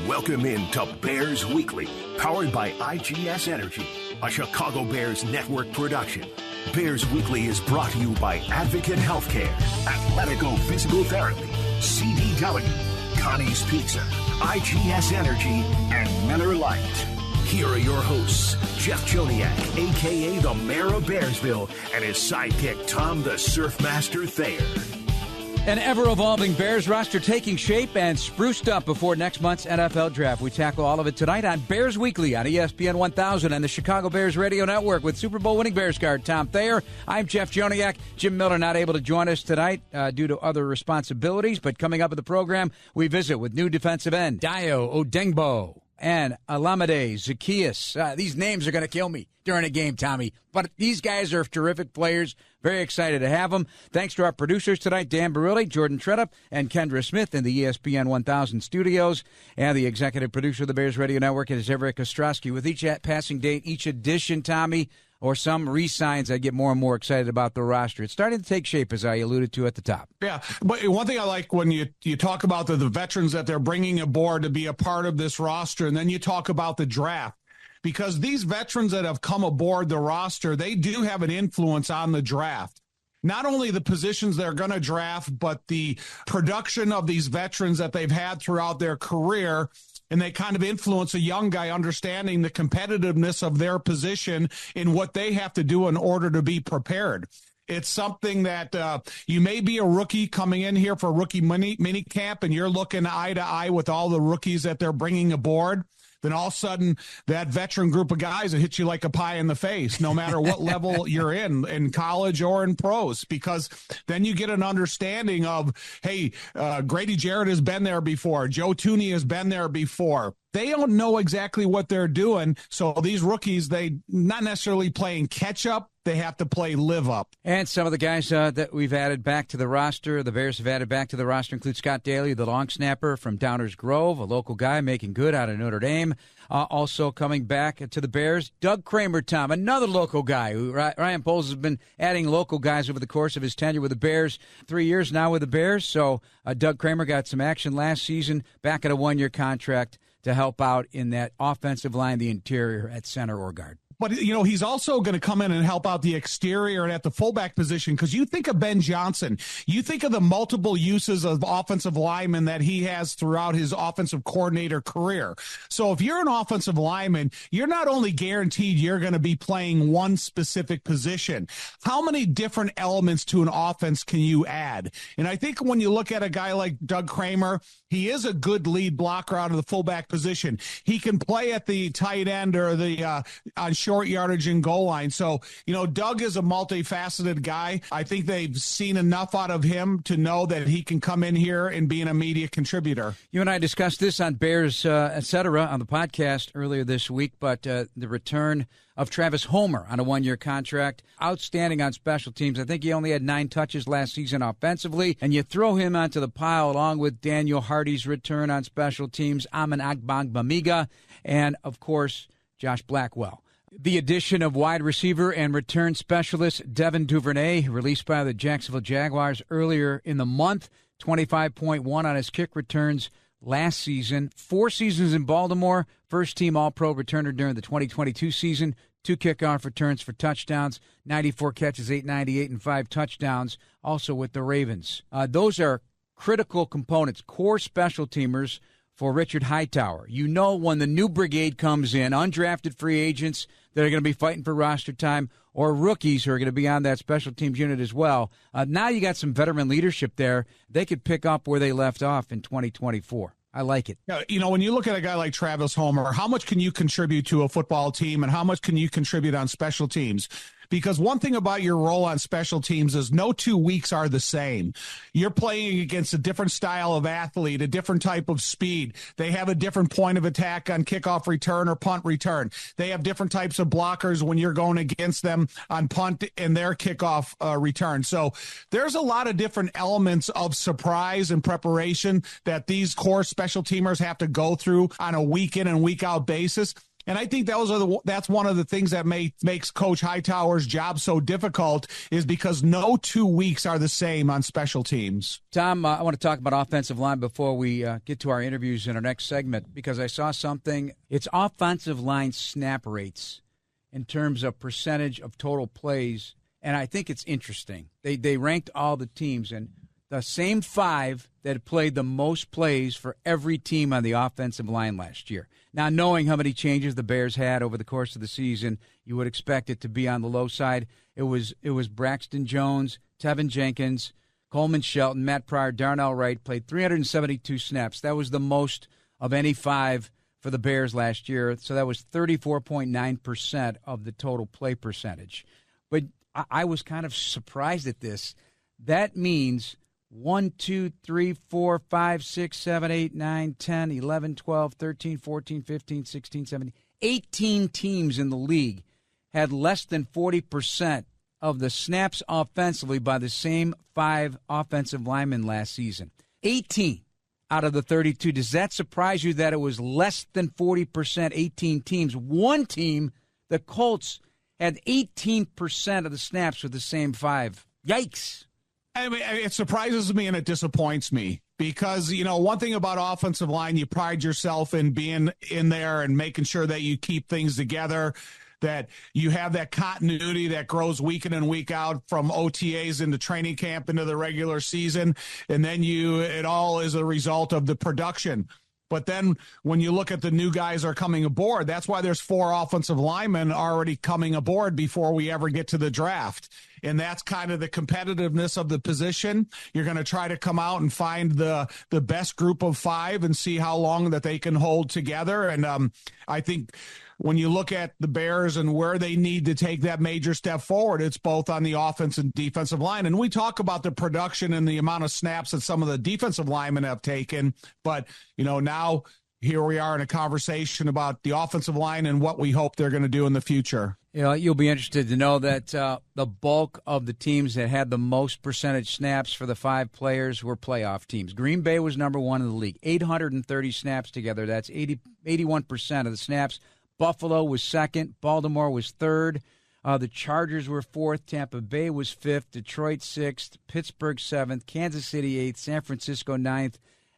Welcome in to Bears Weekly, powered by IGS Energy, a Chicago Bears network production. Bears Weekly is brought to you by Advocate Healthcare, Athletico Physical Therapy, CDW, Connie's Pizza, IGS Energy, and Miller Lite. Here are your hosts, Jeff Joniak, a.k.a. the Mayor of Bearsville, and his sidekick, Tom the Surfmaster Thayer. An ever-evolving Bears roster taking shape and spruced up before next month's NFL Draft. We tackle all of it tonight on Bears Weekly on ESPN 1000 and the Chicago Bears Radio Network with Super Bowl winning Bears guard Tom Thayer. I'm Jeff Joniak. Jim Miller not able to join us tonight due to other responsibilities, but coming up in the program, we visit with new defensive end Dayo Odeyingbo and Olamide Zaccheaus. These names are going to kill me during a game, Tommy. But these guys are terrific players. Very excited to have them. Thanks to our producers tonight, Dan Barilli, Jordan Tredup, and Kendra Smith in the ESPN 1000 studios. And the executive producer of the Bears Radio Network is Everett Kostrowski. With each passing date, each edition, Tommy, or some re-signs, I get more and more excited about the roster. It's starting to take shape, as I alluded to at the top. Yeah, but one thing I like when you talk about the veterans that they're bringing aboard to be a part of this roster, and then you talk about the draft, because these veterans that have come aboard the roster, they do have an influence on the draft. Not only the positions they're going to draft, but the production of these veterans that they've had throughout their career. And they kind of influence a young guy understanding the competitiveness of their position in what they have to do in order to be prepared. It's something that you may be a rookie coming in here for a rookie mini camp, and you're looking eye to eye with all the rookies that they're bringing aboard. Then all of a sudden, that veteran group of guys will hit you like a pie in the face, no matter what level you're in college or in pros, because then you get an understanding of, hey, Grady Jarrett has been there before. Joe Thuney has been there before. They don't know exactly what they're doing. So these rookies, they not necessarily playing catch up. They have to play live up. And some of the guys that we've added back to the roster, the Bears have added back to the roster, include Scott Daly, the long snapper from Downers Grove, a local guy making good out of Notre Dame. Also coming back to the Bears, Doug Kramer, Tom, another local guy. Ryan Poles has been adding local guys over the course of his tenure with the Bears, 3 years now with the Bears. So Doug Kramer got some action last season, back at a one-year contract to help out in that offensive line, the interior at center or guard. But, you know, he's also going to come in and help out the exterior and at the fullback position, because you think of Ben Johnson, you think of the multiple uses of offensive linemen that he has throughout his offensive coordinator career. So if you're an offensive lineman, you're not only guaranteed you're going to be playing one specific position. How many different elements to an offense can you add? And I think when you look at a guy like Doug Kramer, he is a good lead blocker out of the fullback position. He can play at the tight end or the on short yardage and goal line. So, you know, Doug is a multifaceted guy. I think they've seen enough out of him to know that he can come in here and be an immediate contributor. You and I discussed this on Bears, etc. on the podcast earlier this week, but the return of Travis Homer on a one-year contract, outstanding on special teams. I think he only had 9 touches last season offensively, and you throw him onto the pile along with Daniel Hardy's return on special teams, Amin Agbangbamiga, and, of course, Josh Blackwell. The addition of wide receiver and return specialist Devin Duvernay, released by the Jacksonville Jaguars earlier in the month, 25.1 on his kick returns last season. 4 seasons in Baltimore, first-team All-Pro returner during the 2022 season, 2 kickoff returns for touchdowns, 94 catches, 898, and 5 touchdowns, also with the Ravens. Those are critical components, core special teamers for Richard Hightower. You know, when the new brigade comes in, undrafted free agents that are going to be fighting for roster time, or rookies who are going to be on that special teams unit as well. Now you got some veteran leadership there. They could pick up where they left off in 2024. I like it. You know, when you look at a guy like Travis Homer, how much can you contribute to a football team and how much can you contribute on special teams? Because one thing about your role on special teams is no 2 weeks are the same. You're playing against a different style of athlete, a different type of speed. They have a different point of attack on kickoff return or punt return. They have different types of blockers when you're going against them on punt and their kickoff return. So there's a lot of different elements of surprise and preparation that these core special teamers have to go through on a week in and week out basis. And I think that's one of the things that makes Coach Hightower's job so difficult, is because no 2 weeks are the same on special teams. Tom, I want to talk about offensive line before we get to our interviews in our next segment, because I saw something. It's offensive line snap rates in terms of percentage of total plays, and I think it's interesting. They ranked all the teams, and the same 5 that played the most plays for every team on the offensive line last year. Now, knowing how many changes the Bears had over the course of the season, you would expect it to be on the low side. It was Braxton Jones, Tevin Jenkins, Coleman Shelton, Matt Pryor, Darnell Wright played 372 snaps. That was the most of any 5 for the Bears last year. So that was 34.9% of the total play percentage. But I was kind of surprised at this. That means 1, 2, 3, 4, 5, 6, 7, 8, 9, 10, 11, 12, 13, 14, 15, 16, 17, 18 teams in the league had less than 40% of the snaps offensively by the same 5 offensive linemen last season. 18 out of the 32. Does that surprise you that it was less than 40%, 18 teams? One team, the Colts, had 18% of the snaps with the same 5. Yikes. I mean, it surprises me and it disappoints me because, one thing about offensive line, you pride yourself in being in there and making sure that you keep things together, that you have that continuity that grows week in and week out from OTAs into training camp into the regular season. And then it all is a result of the production. But then when you look at the new guys are coming aboard, that's why there's 4 offensive linemen already coming aboard before we ever get to the draft. And that's kind of the competitiveness of the position. You're going to try to come out and find the best group of 5 and see how long that they can hold together. And I think when you look at the Bears and where they need to take that major step forward, it's both on the offense and defensive line. And we talk about the production and the amount of snaps that some of the defensive linemen have taken. But, now here we are in a conversation about the offensive line and what we hope they're going to do in the future. You'll be interested to know that the bulk of the teams that had the most percentage snaps for the 5 players were playoff teams. Green Bay was number 1 in the league, 830 snaps together. That's 81% of the snaps. Buffalo was 2nd. Baltimore was 3rd. The Chargers were 4th. Tampa Bay was 5th. Detroit 6th. Pittsburgh 7th. Kansas City 8th. San Francisco 9th.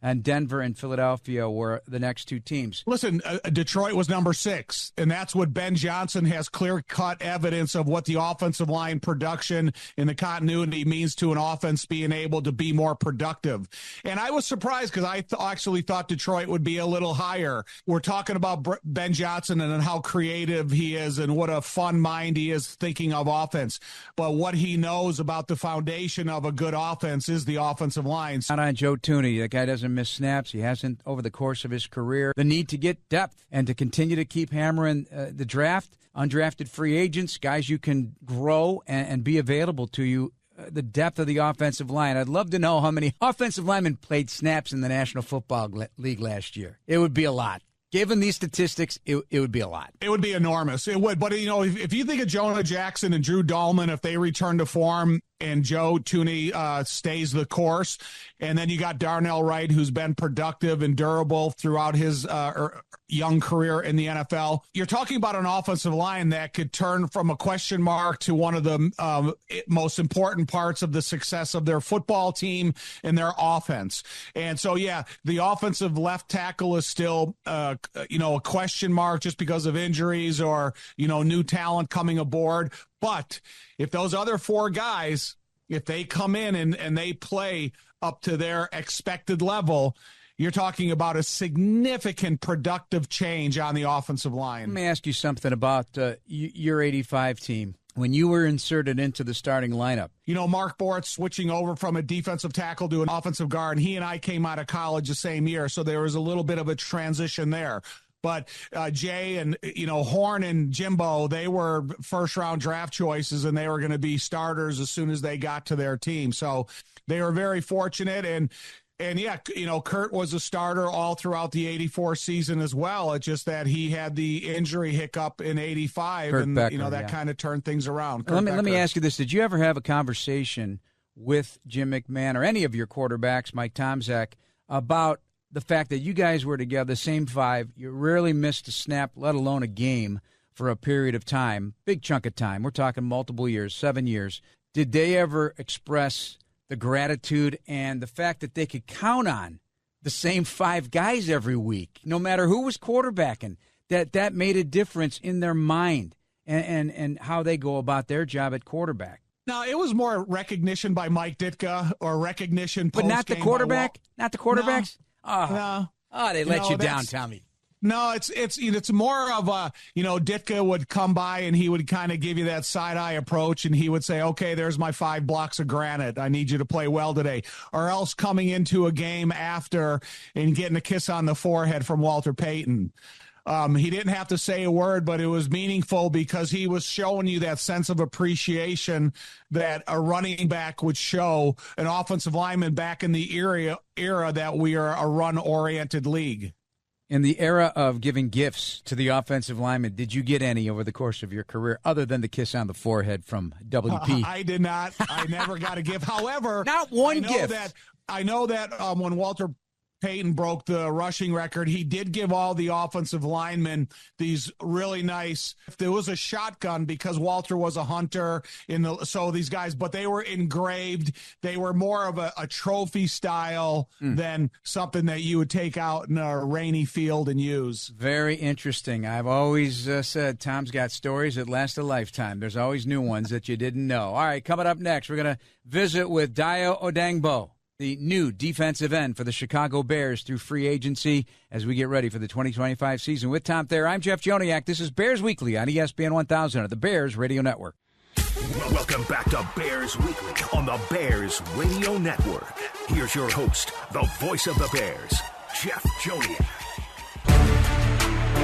And Denver and Philadelphia were the next 2 teams. Listen, Detroit was number 6, and that's what Ben Johnson has clear-cut evidence of what the offensive line production and the continuity means to an offense being able to be more productive. And I was surprised because I actually thought Detroit would be a little higher. We're talking about Ben Johnson and how creative he is and what a fun mind he is thinking of offense. But what he knows about the foundation of a good offense is the offensive line. Not on Joe Thuney. That guy doesn't miss snaps. He hasn't over the course of his career. The need to get depth and to continue to keep hammering the draft, undrafted free agents, guys you can grow and be available to you. The depth of the offensive line. I'd love to know how many offensive linemen played snaps in the National Football League last year. It would be a lot. Given these statistics, it would be a lot. It would be enormous. It would. But, if you think of Jonah Jackson and Drew Dahlman, if they return to form and Joe Thuney stays the course, and then you got Darnell Wright, who's been productive and durable throughout his young career in the NFL, you're talking about an offensive line that could turn from a question mark to one of the most important parts of the success of their football team and their offense. And so, the offensive left tackle is still a question mark just because of injuries or, new talent coming aboard. But if those other 4 guys, if they come in and they play up to their expected level, you're talking about a significant productive change on the offensive line. Let me ask you something about your 85 team. When you were inserted into the starting lineup. Mark Bortz switching over from a defensive tackle to an offensive guard. He and I came out of college the same year, so there was a little bit of a transition there. But Jay and, Horn and Jimbo, they were first-round draft choices, and they were going to be starters as soon as they got to their team. So they were very fortunate. And Kurt was a starter all throughout the 84 season as well. It's just that he had the injury hiccup in 85, Kurt and, Becker, that kind of turned things around. Let me ask you this. Did you ever have a conversation with Jim McMahon or any of your quarterbacks, Mike Tomczak, about the fact that you guys were together, the same five, you rarely missed a snap, let alone a game for a period of time, big chunk of time. We're talking multiple years, 7 years. Did they ever express the gratitude and the fact that they could count on the same five guys every week, no matter who was quarterbacking, that made a difference in their mind and how they go about their job at quarterback? No, it was more recognition by Mike Ditka or recognition but not the quarterback? Not the quarterbacks? No. Oh, they let you down, Tommy. No, it's more of a, Ditka would come by and he would kind of give you that side eye approach and he would say, okay, there's my 5 blocks of granite. I need you to play well today. Or else coming into a game after and getting a kiss on the forehead from Walter Payton. He didn't have to say a word, but it was meaningful because he was showing you that sense of appreciation that a running back would show an offensive lineman back in the era that we are a run-oriented league. In the era of giving gifts to the offensive lineman, did you get any over the course of your career other than the kiss on the forehead from WP? I did not. I never got a gift. However, not one gift. I know that when Walter Payton broke the rushing record, he did give all the offensive linemen these really nice, if there was a shotgun because Walter was a hunter so these guys, but they were engraved. They were more of a trophy style than something that you would take out in a rainy field and use. Very interesting. I've always said Tom's got stories that last a lifetime. There's always new ones that you didn't know. All right, coming up next, we're going to visit with Dayo Odeyingbo, the new defensive end for the Chicago Bears through free agency as we get ready for the 2025 season. With Tom Thayer, I'm Jeff Joniak. This is Bears Weekly on ESPN 1000 of the Bears Radio Network. Welcome back to Bears Weekly on the Bears Radio Network. Here's your host, the voice of the Bears, Jeff Joniak.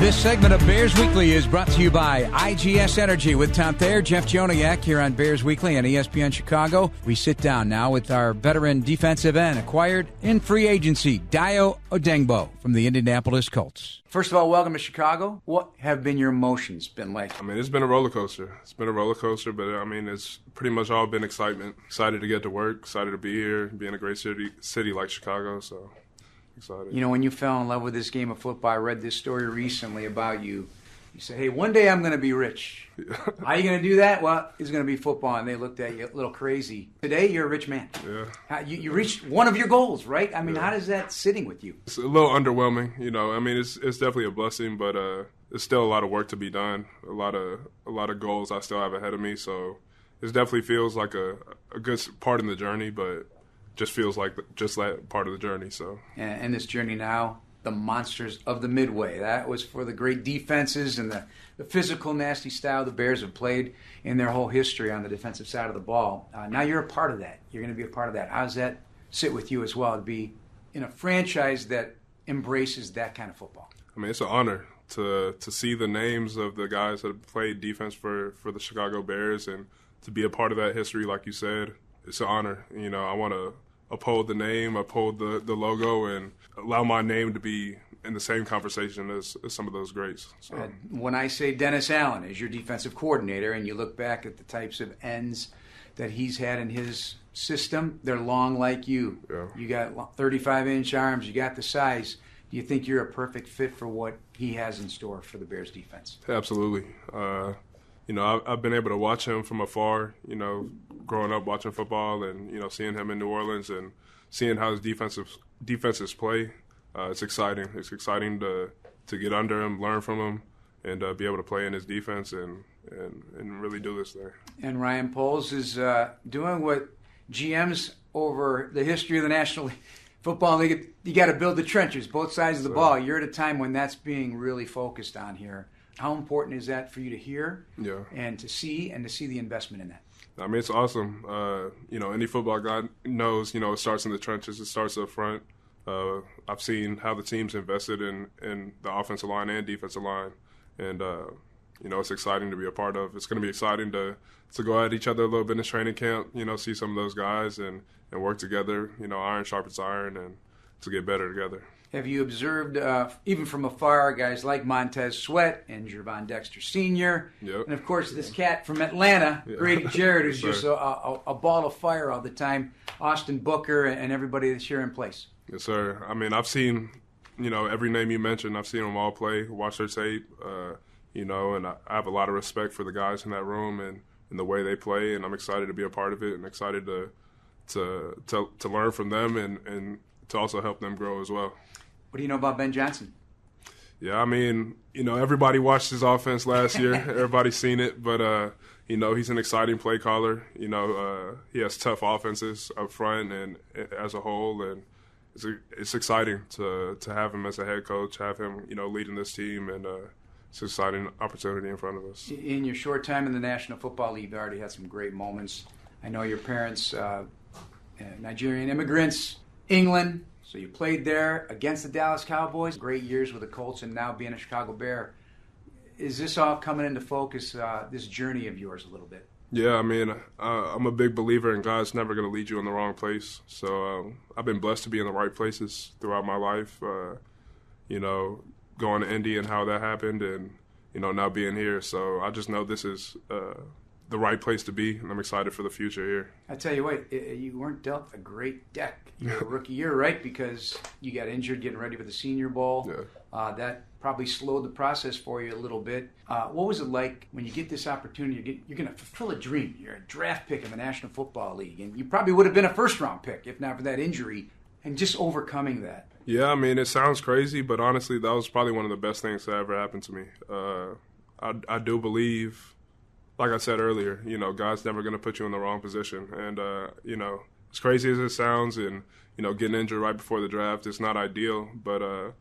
This segment of Bears Weekly is brought to you by IGS Energy with Tom Thayer, Jeff Joniak here on Bears Weekly on ESPN Chicago. We sit down now with our veteran defensive end acquired in free agency, Dayo Odeyingbo from the Indianapolis Colts. First of all, welcome to Chicago. What have been your emotions been like? I mean, it's been a roller coaster. But I mean, it's pretty much all been excitement. Excited to get to work, excited to be here, be in a great city like Chicago, so excited. When you fell in love with this game of football, I read this story recently about you. You said, hey, one day I'm going to be rich. How are you going to do that? Well, it's going to be football. And they looked at you a little crazy. Today, you're a rich man. Yeah. You reached one of your goals, right? I mean, How does that sitting with you? It's a little underwhelming, I mean, it's definitely a blessing, but it's still a lot of work to be done. A lot of goals I still have ahead of me. So it definitely feels like a good part in the journey, but just feels like just that part of the journey. So and this journey now, the monsters of the Midway. That was for the great defenses and the physical, nasty style the Bears have played in their whole history on the defensive side of the ball. Now you're a part of that. You're going to be a part of that. How does that sit with you as well to be in a franchise that embraces that kind of football? I mean, it's an honor to see the names of the guys that have played defense for the Chicago Bears and to be a part of that history, like you said. It's an honor. I want to uphold the name, uphold the logo, and allow my name to be in the same conversation as some of those greats. So. When I say Dennis Allen is your defensive coordinator and you look back at the types of ends that he's had in his system, they're long like you. Yeah. You got 35-inch arms. You got the size. Do you think you're a perfect fit for what he has in store for the Bears defense? Absolutely. I've been able to watch him from afar, growing up watching football and, seeing him in New Orleans and seeing how his defenses play. It's exciting. It's exciting to get under him, learn from him, and be able to play in his defense and really do this there. And Ryan Poles is doing what GMs over the history of the National Football League, you got to build the trenches, both sides of the ball. You're at a time when that's being really focused on here. How important is that for you to hear and to see the investment in that? I mean, it's awesome. Any football guy knows, it starts in the trenches. It starts up front. I've seen how the team's invested in the offensive line and defensive line. And, it's exciting to be a part of. It's going to be exciting to go at each other a little bit in this training camp, see some of those guys and work together, iron sharpens iron, and to get better together. Have you observed, even from afar, guys like Montez Sweat and Gervon Dexter Sr., and, of course, this cat from Atlanta, Grady Jarrett, who's just a ball of fire all the time, Austin Booker, and everybody that's here in place? Yes, sir. I mean, I've seen, every name you mentioned. I've seen them all play, watch their tape, and I have a lot of respect for the guys in that room and the way they play, and I'm excited to be a part of it and excited to learn from them and to also help them grow as well. What do you know about Ben Johnson? Yeah, I mean, everybody watched his offense last year. Everybody's seen it, but he's an exciting play caller. He has tough offenses up front and as a whole, and it's exciting to have him as a head coach, have him leading this team, and it's an exciting opportunity in front of us. In your short time in the National Football League, you already had some great moments. I know your parents, Nigerian immigrants, England. So you played there against the Dallas Cowboys, great years with the Colts, and now being a Chicago Bear. Is this all coming into focus, this journey of yours a little bit? Yeah, I mean, I'm a big believer in God's never going to lead you in the wrong place. So I've been blessed to be in the right places throughout my life, going to Indy and how that happened and, now being here. So I just know this is the right place to be, and I'm excited for the future here. I tell you what, you weren't dealt a great deck your rookie year, right? Because you got injured getting ready for the Senior Bowl. Yeah. That probably slowed the process for you a little bit. What was it like when you get this opportunity? You're going to fulfill a dream. You're a draft pick in the National Football League, and you probably would have been a first-round pick if not for that injury, and just overcoming that. Yeah, I mean, it sounds crazy, but honestly, that was probably one of the best things that ever happened to me. I do believe, like I said earlier, God's never going to put you in the wrong position. And, as crazy as it sounds and, getting injured right before the draft, it's not ideal. But,